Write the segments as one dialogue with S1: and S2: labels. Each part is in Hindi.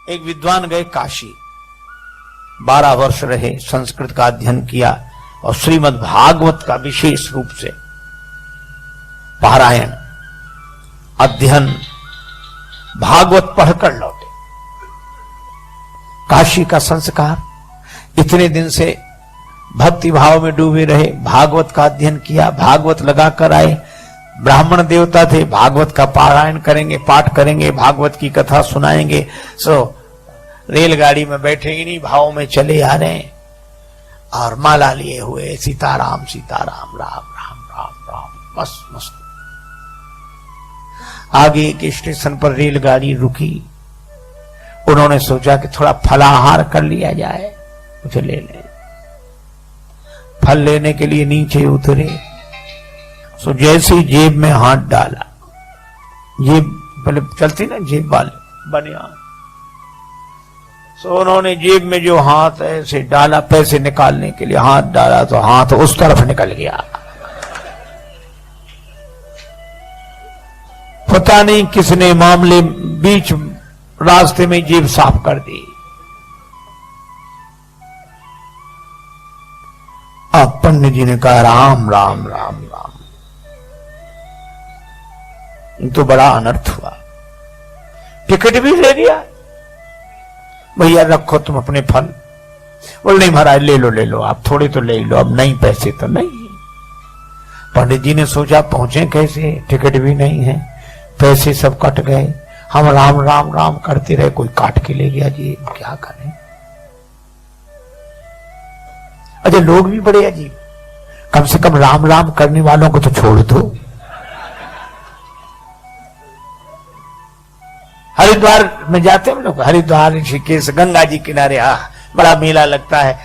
S1: एक विद्वान गए काशी, 12 वर्ष रहे, संस्कृत का अध्ययन किया और श्रीमद् भागवत का विशेष रूप से पारायण अध्ययन भागवत पढ़कर लौटे। काशी का संस्कार, इतने दिन से भक्ति भाव में डूबे रहे, भागवत का अध्ययन किया, भागवत लगाकर आए, ब्राह्मण देवता थे, भागवत का पारायण करेंगे, पाठ करेंगे, भागवत की कथा सुनाएंगे। रेलगाड़ी में बैठे इन्हीं भाव में चले आ रहे हैं और माला लिए हुए सीताराम सीताराम राम राम राम राम, मस्त मस्त। आगे एक स्टेशन पर रेलगाड़ी रुकी, उन्होंने सोचा कि थोड़ा फलाहार कर लिया जाए, कुछ ले लें। फल लेने के लिए नीचे उतरे, सो जैसे जेब में हाथ डाला, जेब पहले चलती ना जेब वाले बनियान, सो उन्होंने जेब में जो हाथ ऐसे डाला, पैसे निकालने के लिए हाथ डाला तो हाथ उस तरफ निकल गया। पता नहीं किसने मामले बीच रास्ते में जेब साफ कर दी। अब पंडित जी ने कहा राम राम राम राम, तो बड़ा अनर्थ हुआ। टिकट भी ले लिया, भैया रखो तुम अपने फल। बोल नहीं महाराज ले लो आप, थोड़े तो ले लो, अब नहीं पैसे तो नहीं। पंडित जी ने सोचा पहुंचे कैसे, टिकट भी नहीं है, पैसे सब कट गए, हम राम राम राम करते रहे, कोई काट के ले गया जी, क्या करें। अच्छा लोग भी बड़े अजीब, कम से कम राम राम करने वालों को तो छोड़ दो। हरिद्वार में जाते हम लोग, हरिद्वार ऋषिकेश गंगा जी किनारे, बड़ा मेला लगता है,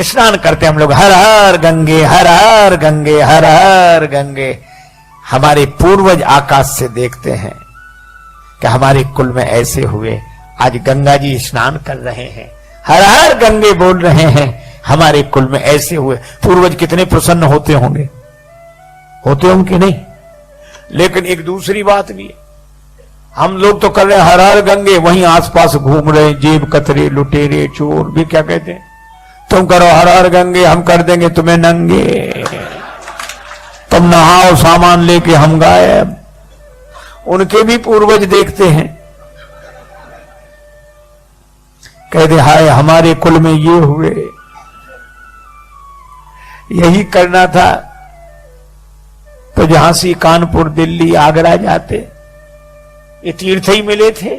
S1: स्नान करते हम लोग, हर हर गंगे हर हर गंगे हर हर गंगे। हमारे पूर्वज आकाश से देखते हैं कि हमारे कुल में ऐसे हुए, आज गंगा जी स्नान कर रहे हैं, हर हर गंगे बोल रहे हैं, हमारे कुल में ऐसे हुए। पूर्वज कितने प्रसन्न होते होंगे नहीं। लेकिन एक दूसरी बात भी है, हम लोग तो कर रहे हैं हर हर गंगे, वहीं आसपास घूम रहे जेब कतरे लुटेरे चोर भी क्या कहते हैं, तुम करो हर हर गंगे, हम कर देंगे तुम्हें नंगे, तुम नहाओ सामान लेके हम गायब। उनके भी पूर्वज देखते हैं, कहते हाय हमारे कुल में ये हुए। यही करना था तो झांसी कानपुर दिल्ली आगरा जाते, ये तीर्थ ही मिले थे।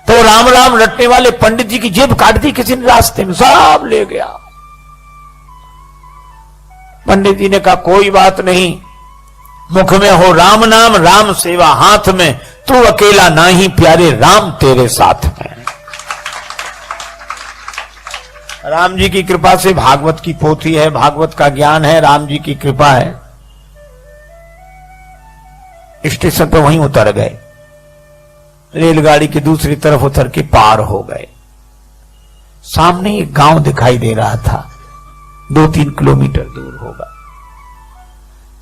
S1: तो राम राम रटने वाले पंडित जी की जेब काट दी किसी ने रास्ते में, सब ले गया। पंडित जी ने कहा कोई बात नहीं, मुख में हो राम नाम राम सेवा हाथ में, तू अकेला नहीं प्यारे राम तेरे साथ में। राम जी की कृपा से भागवत की पोथी है, भागवत का ज्ञान है, राम जी की कृपा है। स्टेशन पे वहीं उतर गए, रेलगाड़ी की दूसरी तरफ उतर के पार हो गए। सामने एक गांव दिखाई दे रहा था, 2-3 किलोमीटर दूर होगा।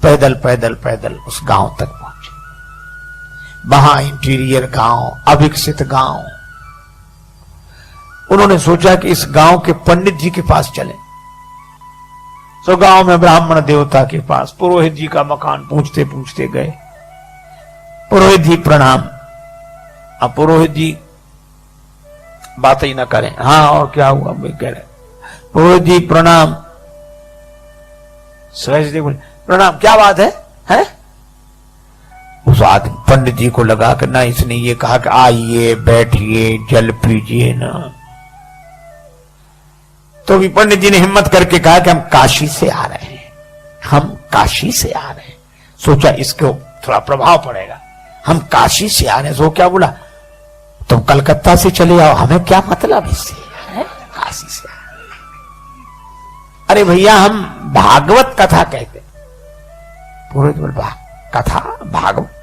S1: पैदल पैदल पैदल उस गांव तक पहुंचे। वहां इंटीरियर गांव, अविकसित गांव। उन्होंने सोचा कि इस गांव के पंडित जी के पास चलें। तो गांव में ब्राह्मण देवता के पास पुरोहित जी का मकान पूछते पूछते गए। पुरोहित जी प्रणाम। अब पुरोहित जी बात ही ना करें, हाँ और क्या हुआ भाई कह रहे, पुरोहित जी प्रणाम। सहज बोले प्रणाम, क्या बात है? उस आदमी पंडित जी को लगा कि ना इसने ये कहा कि आइए बैठिए जल पीजिए ना, तो भी पंडित जी ने हिम्मत करके कहा कि हम काशी से आ रहे हैं, हम काशी से आ रहे हैं। सोचा इसको थोड़ा प्रभाव पड़ेगा, हम काशी से आ रहे हैं। तो क्या बोला, तुम कलकत्ता से चले आओ, हमें क्या मतलब इससे, काशी से। अरे भैया हम भागवत कथा कहते। पुरोहित बोल कथा भागवत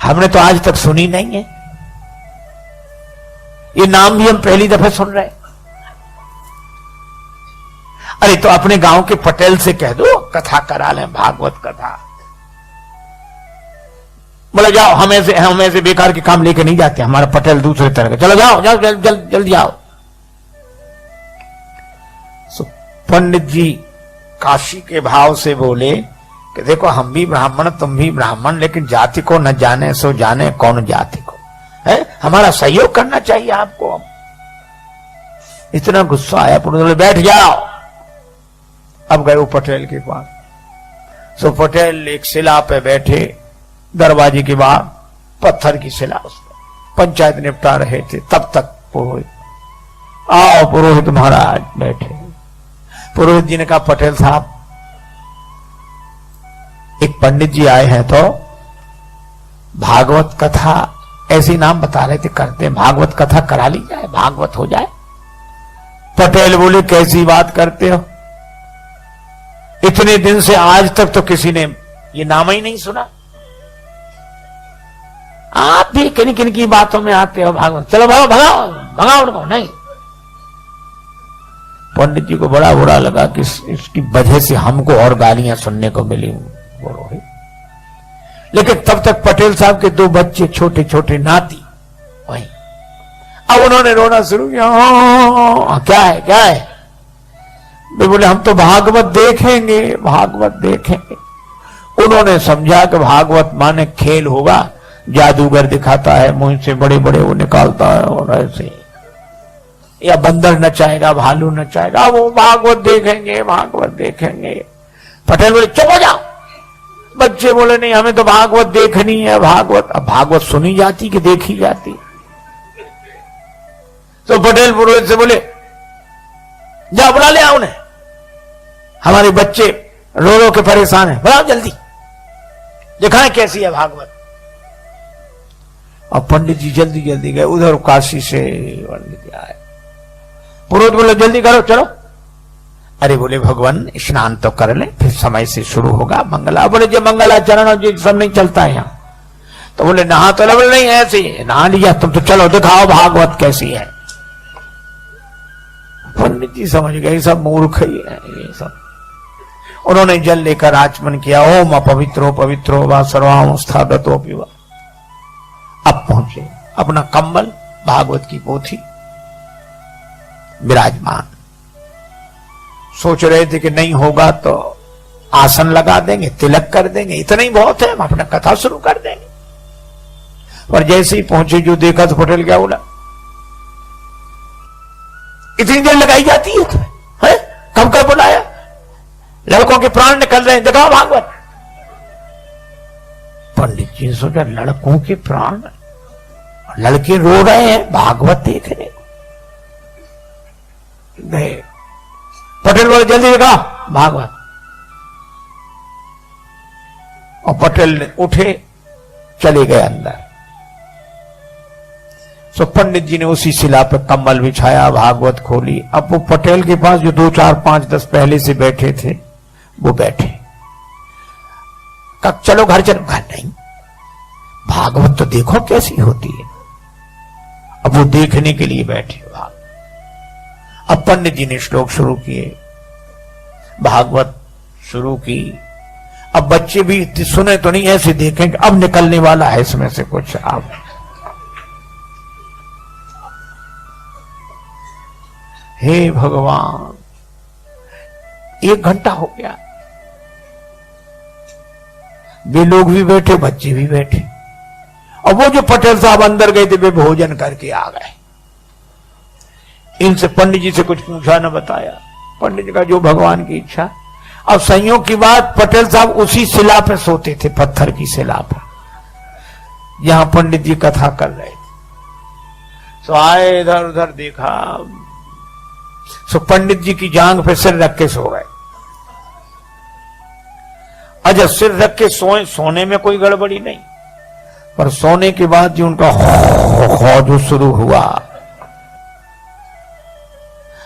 S1: हमने तो आज तक सुनी नहीं है, ये नाम भी हम पहली दफे सुन रहे हैं। अरे तो अपने गांव के पटेल से कह दो कथा करा लें, भागवत कथा। बोले जाओ, हम ऐसे बेकार के काम लेके नहीं जाते, हमारा पटेल दूसरे तरह का, चलो जाओ जाओ जल्दी जाओ। पंडित जी काशी के भाव से बोले कि देखो हम भी ब्राह्मण तुम भी ब्राह्मण, लेकिन जाति को न जाने सो जाने कौन जाति को है, हमारा सहयोग करना चाहिए आपको। इतना गुस्सा आया, बोले बैठ जाओ। अब गए वो पटेल के पास। सो पटेल एक शिला पे बैठे, दरवाजे के बाहर पत्थर की शिला, उसमें पंचायत निपटा रहे थे। तब तक पुरोहित, आओ पुरोहित महाराज बैठे। पुरोहित जी ने कहा पटेल साहब, एक पंडित जी आए हैं तो भागवत कथा, ऐसी नाम बता रहे थे करते, भागवत कथा करा ली जाए, भागवत हो जाए। पटेल बोले कैसी बात करते हो, इतने दिन से आज तक तो किसी ने ये नाम ही नहीं सुना, आप भी किन किन की बातों में आते हो भागवत, चलो भगाओ भगाओ भगाओ उनको। नहीं, पंडित जी को बड़ा बुरा लगा कि इसकी वजह से हमको और गालियां सुनने को मिली। लेकिन तब तक पटेल साहब के 2 बच्चे छोटे छोटे नाती वहीं, अब उन्होंने रोना शुरू किया। क्या है क्या है? वे बोले हम तो भागवत देखेंगे, भागवत देखेंगे। उन्होंने समझा कि भागवत माने खेल होगा, जादूगर दिखाता है, मुंह से बड़े बड़े वो निकालता है और ऐसे, या बंदर नचाएगा, भालू नचाएगा, वो भागवत देखेंगे, भागवत देखेंगे। पटेल बोले चुप हो जाओ। बच्चे बोले नहीं, हमें तो भागवत देखनी है, भागवत। अब भागवत सुनी जाती कि देखी जाती? तो पटेल पुरोहित से बोले जाओ बुला ले आओ उन्हें, हमारे बच्चे रो रो के परेशान है, बुलाओ जल्दी, दिखाएं कैसी है भागवत। अब पंडित जी जल्दी जल्दी गए, उधर काशी से पंडित जी आए। पुरोहित बोले जल्दी करो चलो। अरे बोले भगवान स्नान तो कर ले, फिर समय से शुरू होगा मंगला। बोले जो मंगलाचरण जी सब नहीं चलता है यहाँ, तो बोले नहा तो बोले नहीं ऐसे नहा लिया तुम, तो चलो दिखाओ भागवत कैसी है। पंडित जी समझ गए सब मूर्ख ही है ये सब। उन्होंने जल लेकर आचमन किया, ओम अपवित्रो पवित्रो वा सर्वावस्था गतो पिवा। अब पहुंचे, अपना कंबल भागवत की पोथी विराजमान। सोच रहे थे कि नहीं होगा तो आसन लगा देंगे, तिलक कर देंगे, इतना ही बहुत है, हम अपना कथा शुरू कर देंगे। और जैसे ही पहुंचे जो देखा तो पटेल क्या बोला, इतनी देर लगाई जाती है तुम्हें, है? कब कब बुलाया, लड़कों के प्राण निकल रहे हैं, दिखाओ भागवत। पंडित जी ने सोचा लड़कों के प्राण, लड़के रो रहे हैं, भागवत देख रहे गए। पटेल बोले जल्दी दिखाओ भागवत। और पटेल ने उठे, चले गए अंदर। सो पंडित जी ने उसी शिला पे कम्बल बिछाया, भागवत खोली। अब वो पटेल के पास जो 2 4 5 10 पहले से बैठे थे वो बैठे। कब चलो घर चलो, घर नहीं, भागवत तो देखो कैसी होती है। अब वो देखने के लिए बैठे भाग। अब पंडित जी ने श्लोक शुरू किए, भागवत शुरू की। अब बच्चे भी सुने तो नहीं, ऐसे देखेंगे अब निकलने वाला है इसमें से कुछ। अब हे भगवान, 1 घंटा हो गया, वे लोग भी बैठे, बच्चे भी बैठे। और वो जो पटेल साहब अंदर गए थे वे भोजन करके आ गए। इनसे पंडित जी से कुछ पूछा न बताया। पंडित जी का जो भगवान की इच्छा। अब संयोग की बात, पटेल साहब उसी शिला पे सोते थे, पत्थर की शिला पर, जहां पंडित जी कथा कर रहे थे। सो आए, इधर उधर देखा, सो पंडित जी की जांग पे सिर रख के सो गए। अच्छा, सिर रख के सोए, सोने में कोई गड़बड़ी नहीं, पर सोने के बाद जो उनका हो जो शुरू हुआ।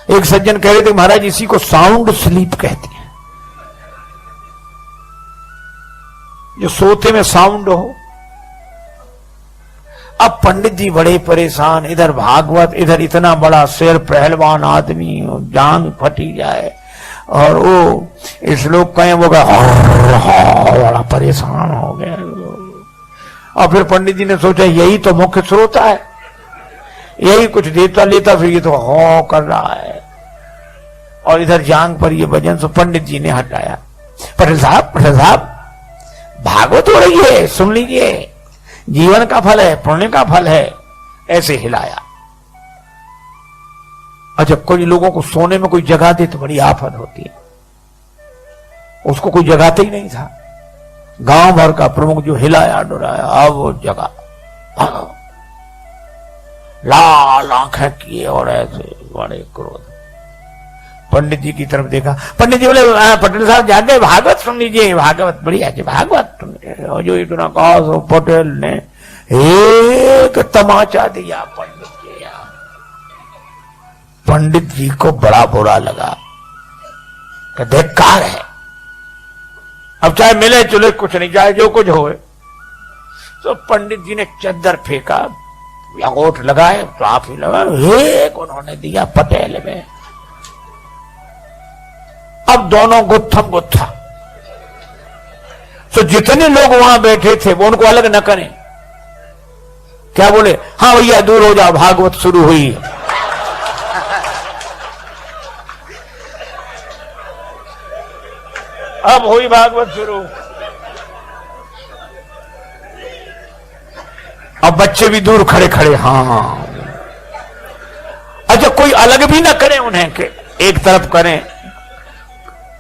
S1: एक सज्जन कह रहे थे महाराज इसी को साउंड स्लीप कहते हैं, जो सोते में साउंड हो। अब पंडित जी बड़े परेशान, इधर भागवत, इधर इतना बड़ा शेर पहलवान आदमी, जांग फटी जाए, और वो श्लोक कहें वो बड़ा परेशान हो गया। और फिर पंडित जी ने सोचा यही तो मुख्य श्रोता है, यही कुछ देता लेता, फिर ये तो हो कर रहा है। और इधर जांग पर ये भजन सो पंडित जी ने हटाया। पटेल साहब भागवत हो रही है, सुन लीजिए, जीवन का फल है, पुण्य का फल है। ऐसे हिलाया। अच्छा, कुछ लोगों को सोने में कोई जगह दे तो बड़ी आफत होती है, उसको कोई जगाते ही नहीं था। गांव भर का प्रमुख जो हिलाया डुराया, अब वो जगह लाल आंखें किए और ऐसे बड़े क्रोध। पंडित जी की तरफ देखा, पंडित जी बोले पटेल साहब जाके भागवत सुन लीजिए, भागवत बढ़िया जी, भागवत सुन लीजिए। और जो इतना कहा तो पटेल ने एक तमाचा दिया पंडित जी। पंडित जी को बड़ा बुरा लगा कि धिक्कार है, अब चाहे मिले चुले कुछ नहीं, चाहे जो कुछ होए। तो पंडित जी ने चद्दर फेंका, अंगूठ लगाए तो आप ही लगा, एक उन्होंने दिया पटेल में। अब दोनों गुत्थम गुत्था। तो जितने लोग वहां बैठे थे वो उनको अलग न करें, क्या बोले, हाँ भैया दूर हो जाओ, भागवत शुरू हुई। अब हुई भागवत शुरू। अब बच्चे भी दूर खड़े खड़े, हाँ। अच्छा, कोई अलग भी ना करे उन्हें के एक तरफ करें,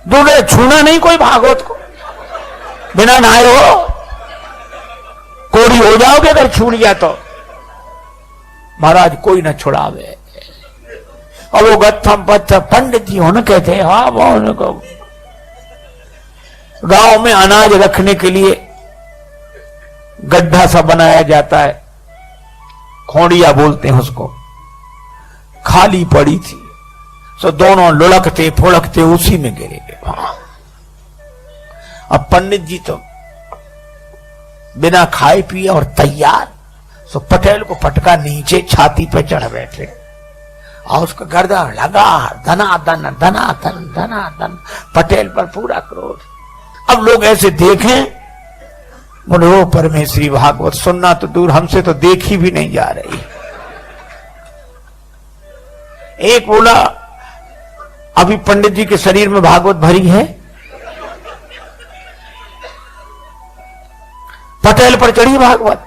S1: दूर छूना नहीं कोई भागवत को, बिना नहाए हो कोड़ी हो जाओगे अगर छू लिया तो। महाराज कोई न छुड़ावे। और वो गत्थम पत्थर पंडित जी होने कहते हैं, हाँ वो उनको गांव में अनाज रखने के लिए गड्ढा सा बनाया जाता है, खोड़िया बोलते हैं उसको, खाली पड़ी थी। सो दोनों लुढ़कते फुड़कते उसी में गिरे। अब पंडित जी तो बिना खाए पिए और तैयार, सो पटेल को पटका नीचे छाती पे चढ़ बैठे और उसका गर्दन लगा, धनाधन धनाधन धनाधन, पटेल पर पूरा क्रोध। अब लोग ऐसे देखें, बोले ओ परमेश्वरी, भागवत सुनना तो दूर, हमसे तो देखी भी नहीं जा रही। एक बोला, अभी पंडित जी के शरीर में भागवत भरी है, पटेल पर चढ़ी भागवत।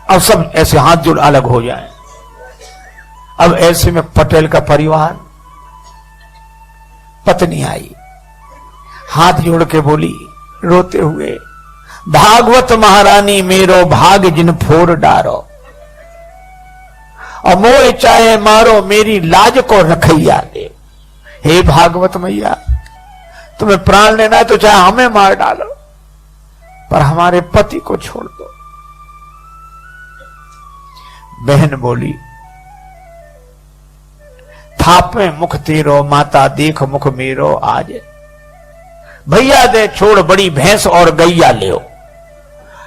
S1: अब सब ऐसे हाथ जोड़ अलग हो जाएं। अब ऐसे में पटेल का परिवार, पत्नी आई, हाथ जोड़ के बोली रोते हुए, भागवत महारानी मेरो भाग जिन फोर डारो, और मोह चाहे मारो मेरी लाज को रखैया दे। हे भागवत मैया, तुम्हें प्राण लेना है तो चाहे हमें मार डालो, पर हमारे पति को छोड़ दो। बहन बोली, थापे मुख तेरो माता देख मुख मेरो आज, भैया दे छोड़ बड़ी भैंस और गैया ले,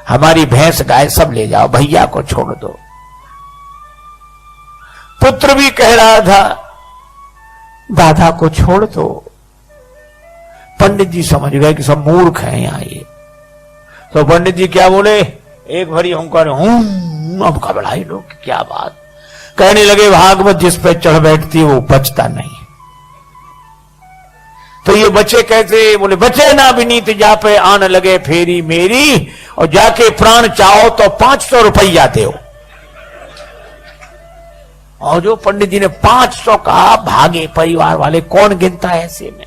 S1: हमारी भैंस गाय सब ले जाओ, भैया को छोड़ दो। पुत्र भी कह रहा था दादा को छोड़ दो। पंडित जी समझ गए कि सब मूर्ख हैं यहां ये। तो पंडित जी क्या बोले, एक भरी हुंकार, अब घबराए लोग, क्या बात। कहने लगे, भागवत जिस पे चढ़ बैठती है वो बचता नहीं। तो ये बच्चे कैसे, बोले बचे ना विनीत जा पे आन लगे फेरी मेरी, और जाके प्राण चाहो तो 500 रुपया दो। और जो पंडित जी ने 500 कहा, भागे परिवार वाले, कौन गिनता है ऐसे में।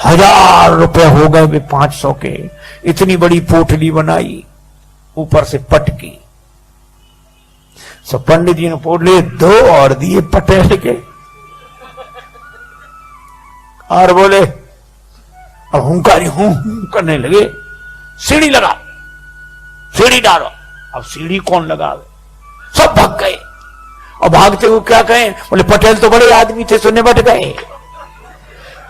S1: 1000 रुपए हो गए वे 500 के। इतनी बड़ी पोटली बनाई, ऊपर से पटकी। सो पंडित जी ने पोटली 2 और दिए पटेल के, और बोले, अब हुंकारी हूं करने लगे, सीढ़ी लगा, सीढ़ी डालो। अब सीढ़ी कौन लगावे, सब भाग गए। और भागते हुए क्या कहें, बोले पटेल तो बड़े आदमी थे, सुनने बैठ गए।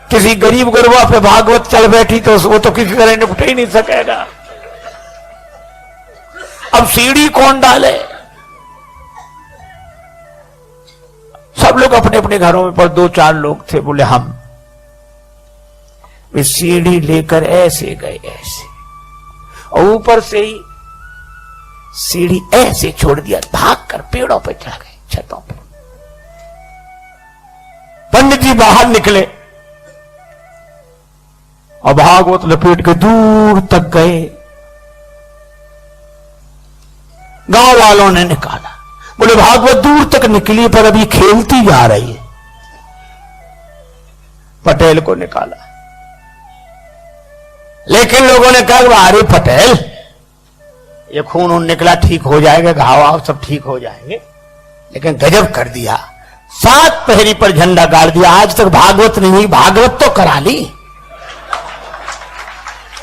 S1: किसी गरीब गुरबा पे भागवत चल बैठी तो वो तो किसी तरह निपट ही नहीं सकेगा। अब सीढ़ी कौन डाले, सब लोग अपने अपने घरों में, पर 2-4 लोग थे, बोले हम। वे सीढ़ी लेकर ऐसे गए, ऐसे और ऊपर से ही सीढ़ी ऐसे छोड़ दिया, भाग कर पेड़ों पे चढ़ गए, छतों पर। पंडित जी बाहर निकले और भागवत लपेट के दूर तक गए। गांव वालों ने निकाला, बोले भागवत दूर तक निकली पर अभी खेलती जा रही है। पटेल को निकाला, लेकिन लोगों ने कहा अरे पटेल, ये खून उन निकला, ठीक हो जाएगा, घाव आव सब ठीक हो जाएंगे। लेकिन गजब कर दिया, 7 पहरी पर झंडा गाड़ दिया। आज तक भागवत नहीं हुई, भागवत तो करा ली।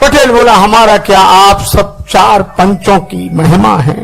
S1: पटेल बोला हमारा क्या, आप सब 4 पंचों की महिमा है।